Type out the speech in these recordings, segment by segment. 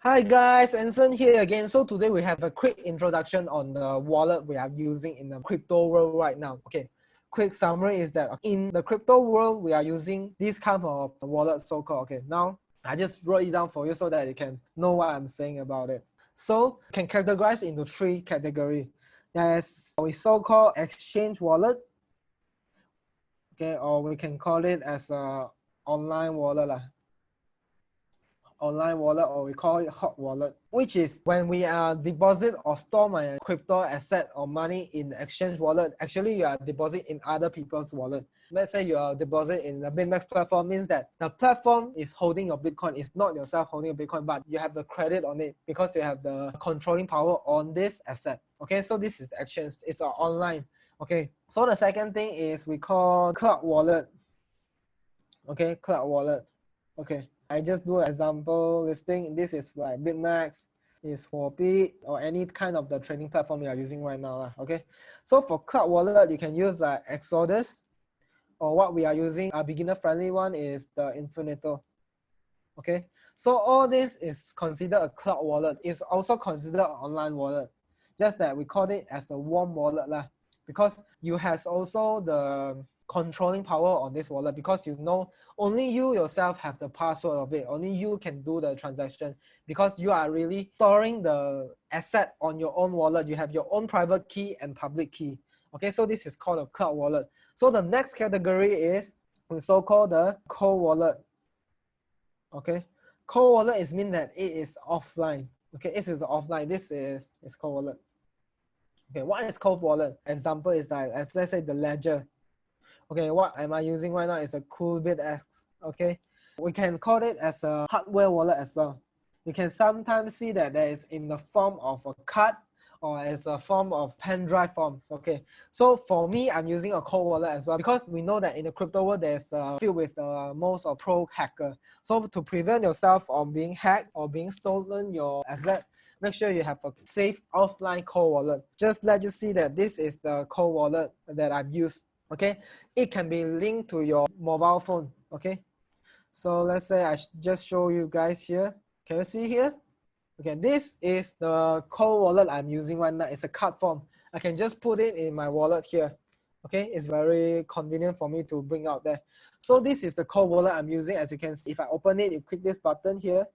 Hi guys, Anson here again. So today we have a quick introduction on the wallet we are using in the crypto world right now. Okay, quick summary is that in the crypto world we are using this kind of wallet so-called. Okay, now I just wrote it down for you so that you can know what I'm saying about it. So can categorize into three categories. There's we so-called exchange wallet. Okay, or we can call it as a online wallet lah. Online wallet, or we call it hot wallet, which is when we deposit or store my crypto asset or money in the exchange wallet. Actually, you are deposit in other people's wallet. Let's say you are deposit in the BitMEX platform, means that the platform is holding your Bitcoin. It's not yourself holding your Bitcoin, but you have the credit on it because you have the controlling power on this asset. Okay, so this is exchange. It's online. Okay, so the second thing is we call cloud wallet. Okay, cloud wallet. Okay, I just do an example listing. This is like BitMEX, is Huobi, or any kind of the trading platform you are using right now. Okay, so for cloud wallet, you can use like Exodus, or what we are using, a beginner friendly one is the Infinito. Okay, so all this is considered a cloud wallet. It's also considered an online wallet, just that we call it as the warm wallet lah, because you have also the controlling power on this wallet, because you know only you yourself have the password of it. Only you can do the transaction because you are really storing the asset on your own wallet. You have your own private key and public key. Okay, so this is called a cloud wallet. So the next category is so-called the cold wallet. Okay, cold wallet is mean that it is offline. Okay, this is offline. This is cold wallet. Okay, what is cold wallet? Example is like, as let's say the ledger. Okay, what am I using right now is a BitMEX. Okay, we can call it as a hardware wallet as well. You can sometimes see that there is in the form of a card or as a form of pen drive forms. Okay, so for me, I'm using a cold wallet as well, because we know that in the crypto world, there's filled with most of pro hacker. So to prevent yourself from being hacked or being stolen your asset, make sure you have a safe offline cold wallet. Just let you see that this is the cold wallet that I've used. Okay, it can be linked to your mobile phone. Okay, so let's say I just show you guys here. Can you see here? Okay, this is the cold wallet I'm using right now. It's a card form. I can just put it in my wallet here. Okay, it's very convenient for me to bring out there. So this is the cold wallet I'm using. As you can see, if I open it, you click this button here.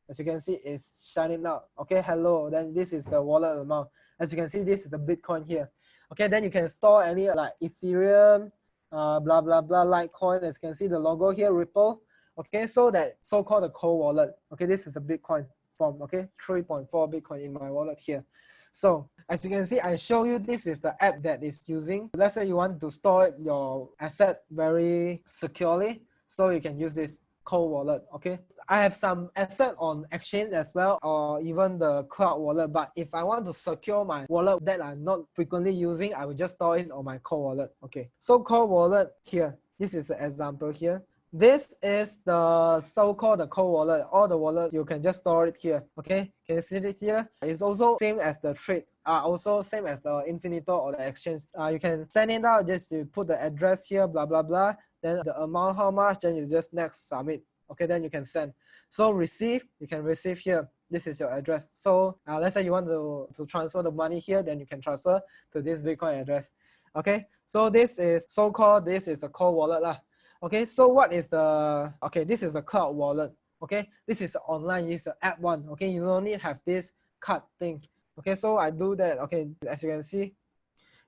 As you can see, it's shining out. Okay, hello. Then this is the wallet amount. As you can see, this is the Bitcoin here. Okay, then you can store any like Ethereum, blah, blah, blah, Litecoin. As you can see the logo here, Ripple. Okay, so that so-called the cold wallet. Okay, this is a Bitcoin form. Okay, 3.4 Bitcoin in my wallet here. So as you can see, I show you this is the app that is using. Let's say you want to store your asset very securely, so you can use this cold wallet. Okay, I have some asset on exchange as well, or even the cloud wallet, but if I want to secure my wallet that I'm not frequently using, I will just store it on my cold wallet. Okay, so cold wallet here, this is an example here. This is the so-called the cold wallet. All the wallet you can just store it here. Okay, can you see it here? It's also same as the trade, also same as the Infinito or the exchange. You can send it out, just to put the address here, blah blah blah, then the amount how much, then you just next submit. Okay, then you can send. So receive, you can receive here. This is your address. So let's say you want to transfer the money here, then you can transfer to this Bitcoin address. Okay, so this is so-called, this is the cold wallet lah. Okay, so what is the, okay, this is the cloud wallet. Okay, this is online, it's the app one. Okay, you don't need to have this card thing. Okay, so I do that. Okay, as you can see,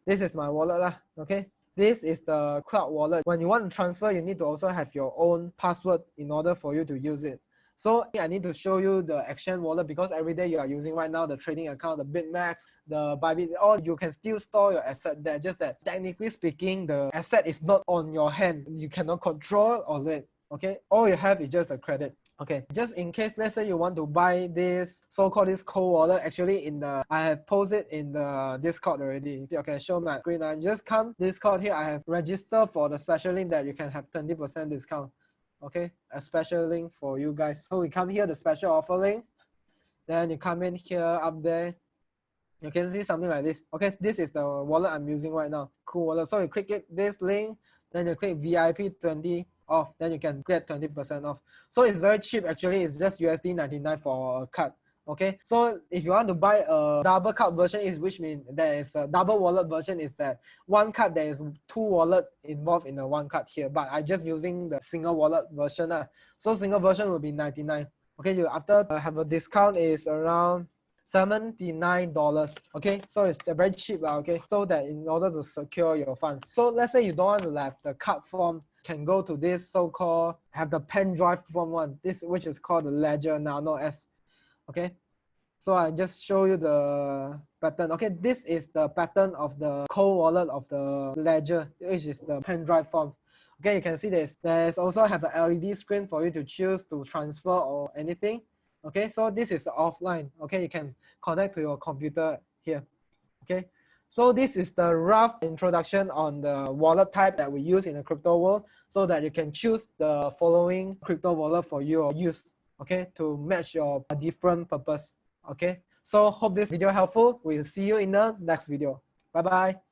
this is my wallet lah. Okay, this is the cloud wallet. When you want to transfer, you need to also have your own password in order for you to use it. So I need to show you the exchange wallet, because every day you are using right now the trading account, the BitMEX, the Bybit, or you can still store your asset there. Just that technically speaking, the asset is not on your hand. You cannot control all it. Okay, all you have is just a credit. Okay, just in case, let's say you want to buy this so-called this cold wallet, actually in the, I have posted in the Discord already. Okay, show my screen. I just come Discord here. I have registered for the special link that you can have 20% discount. Okay, a special link for you guys. So we come here, the special offer link. Then you come in here, up there. You can see something like this. Okay, this is the wallet I'm using right now. Cool wallet. So you click it, this link, then you click VIP 20 off. Then you can get 20% off. So it's very cheap actually. It's just USD 99 for a card. Okay, so if you want to buy a double card version, which means there is a double wallet version, is that one card there is two wallet involved in the one card here, but I just using the single wallet version. So single version will be 99. Okay, you after have a discount is around $79. Okay, so it's very cheap. Okay, so that in order to secure your fund. So let's say you don't want to have the card form, can go to this so-called have the pen drive form one, this which is called the Ledger Nano S. Okay, so I just show you the pattern. Okay, this is the pattern of the cold wallet of the Ledger, which is the pen drive form. Okay, you can see this. There's also have an LED screen for you to choose to transfer or anything. Okay, so this is offline. Okay, you can connect to your computer here. Okay, so this is the rough introduction on the wallet type that we use in the crypto world, so that you can choose the following crypto wallet for your use. Okay, to match your different purpose. Okay, so hope this video helpful. We'll see you in the next video. Bye bye.